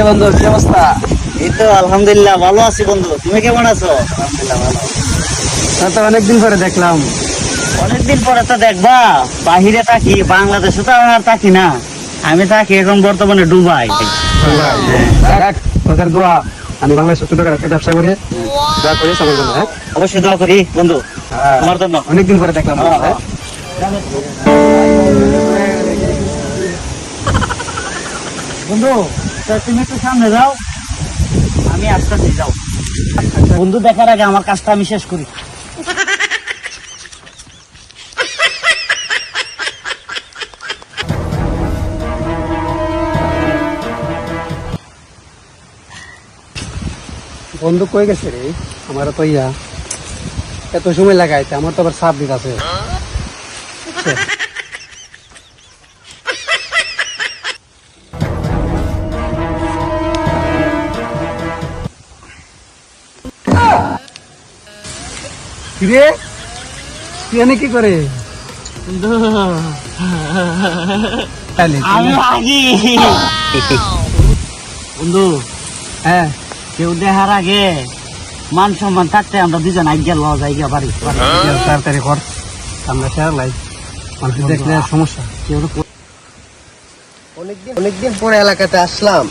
বন্ধু কি অবস্থা? এই তো আলহামদুলিল্লাহ ভালো আছি বন্ধু, তুমি কেমন আছো? আলহামদুলিল্লাহ ভালো। তো অনেকদিন পরে দেখলাম। অনেকদিন পরে তো দেখবা, বাহিরে থাকি, বাংলাদেশে তো আর থাকি না, আমি থাকি এখন বর্তমানে দুবাই। তোদের দোয়া, আমি বাংলাদেশে ছোটখাটো একটা ব্যবসা করে দোয়া করিস আমার জন্য। অবশ্যই দোয়া করি বন্ধু তোমার জন্য। অনেকদিন পরে দেখলাম। বন্ধু তুমি একটু সামনে যাও, আমি আসতেছি, যাও। বন্ধু দেখার আগে আমার কাজটা আমি শেষ করি। বন্ধু কই গেছে রে? আমার তো এত সময় লাগাইতে, আমার তো আবার সাপ দিতে আছে। কিরে তুই এনে কি করে? আমি আগে বন্ধু, হ্যাঁ কেউ দেখার আগে মান সম্মান থাকতে আমরা দুজন আগে লওয়া যাই গিয়া বাড়ি। তাড়াতাড়ি কর, আমরা শেয়ার লাই, মানুষ দেখলে সমস্যা। অনেকদিন পরে এলাকাতে আসলাম,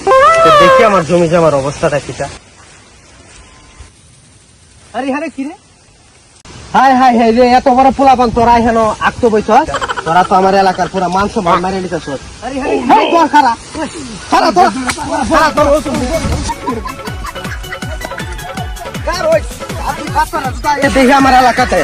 তো দেখি আমার জমি জমার অবস্থাটা কিটা। আরে হারে কি রে, হাই হাই হাই রে, এত বড় পোলাপান তোরা হেন আক্ত বইছ, তোরা তো আমার এলাকার পুরা মান সম্মান মারিয়ে নিতেছ। আরে হারে হাই তোর খারা খারা তোর খারা তোর দেখি আমার এলাকাতে